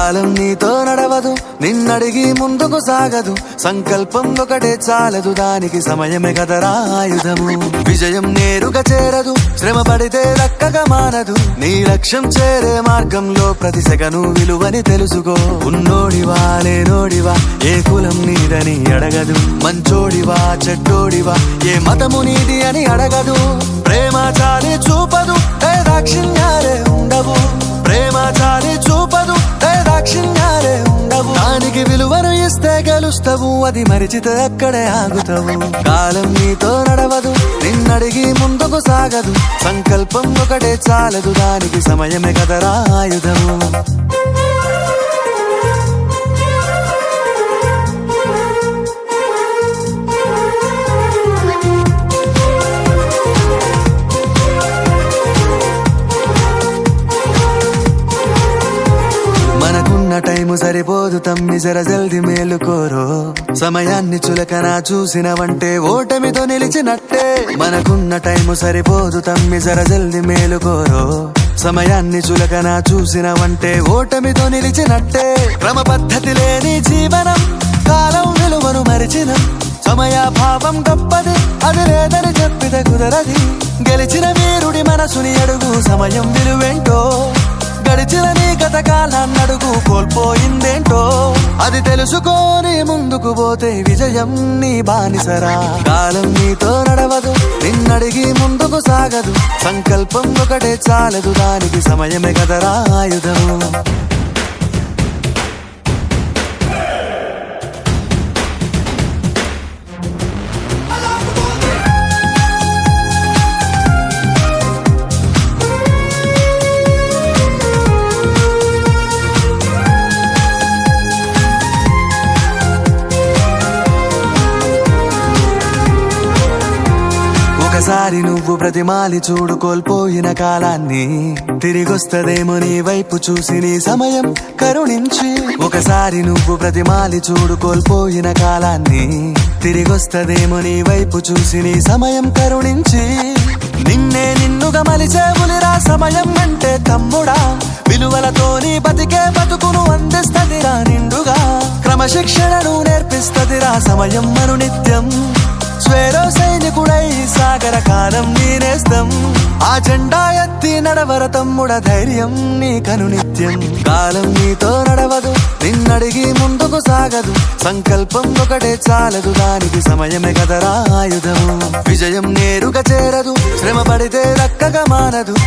కాలం నీతో నడవదు, నిన్నడిగి ముందుకు సాగదు. సంకల్పం ఒకటే చాలదు, దానికి సమయమే కదరా ఆయుధము. విజయం నేరుగా చేరదు, శ్రమ పడితే దక్కగా మానదు. నీ లక్ష్యం చేరే మార్గంలో ప్రతి సెకను విలువని తెలుసుకో. ఉన్నోడివా లేనోడివా, ఏ కులం నీదని అడగదు. మంచోడివా చెడ్డోడివా, ఏ మతము నీది అని అడగదు. ప్రేమ చాలి చూపదు, ఏ దాక్షిణ్యాలే ఉండవు. ప్రేమ చాలి చూపదు, ఏ దాక్షిణ్యాలే ఉండవు. దానికి విలువను ఇస్తే గెలుస్తావు, అది మరిచితే అక్కడే ఆగుతావు. కాలం నీతో నడవదు, నిన్నడిగి ముందుకు సాగదు. సంకల్పం ఒకటే చాలదు, దానికి సమయమే కదరా ఆయుధము. టైము సరిపోదు తమ్మి, జర జల్ది మేలుకోరో. సమయాన్ని చులకన చూసినవంటే ఓటమితో నిలిచినట్టే. మనకున్న టైము సరిపోదు తమ్మి, జర జల్ది మేలుకోరో. సమయాన్ని చులకన చూసినవంటే ఓటమితో నిలిచినట్టే. క్రమ పద్ధతి లేని జీవనం, కాలం విలువను మరిచినం. సమయాభావం గొప్పది, అది లేదని చెప్పితే కుదరది. గెలిచిన వీరుడి మనసుని అడుగు, సమయం విలువేంటో. గడిచిన నీ గత కాలాన్నడుగు, కోల్పోయిందేంటో. అది తెలుసుకొని ముందుకు పోతే విజయం నీ బానిసరా. కాలం నీతో నడవదు, నిన్నడిగి ముందుకు సాగదు. సంకల్పం ఒకటే చాలదు, దానికి సమయమే కదరా ఆయుధము. ఒకసారి నువ్వు ప్రతిమాలి చూడు కోల్పోయిన కాలాన్ని. తిరిగొస్తదేమో నీ వైపు చూసి నీ సమయం కరుణించి. ఒకసారి నువ్వు ప్రతిమాలి చూడు కోల్పోయిన కాలాన్ని. తిరిగొస్తదేమో నీ వైపు చూసి నీ సమయం కరుణించి. నిన్నే నిన్నుగా మలిచేవులిరా సమయం అంటే తమ్ముడా. విలువలతోని బతికే బతుకును అందిస్తదిరా నిండుగా. క్రమశిక్షణను నేర్పిస్తదిరా సమయం మను నిత్యం. స్వేరో సైనికుడై సాగర కాలం నీనేస్తం. ఆ జెండా ఎత్తి నడవర తమ్ముడ, ధైర్యం నీ కను నిత్యం. కాలం నీతో నడవదు, నిన్నడిగి ముందుకు సాగదు. సంకల్పం ఒకటే చాలదు, దానికి సమయమే కదరా ఆయుధము. విజయం నేరుగా చేరదు, శ్రమ పడితే దక్కగా మానదు.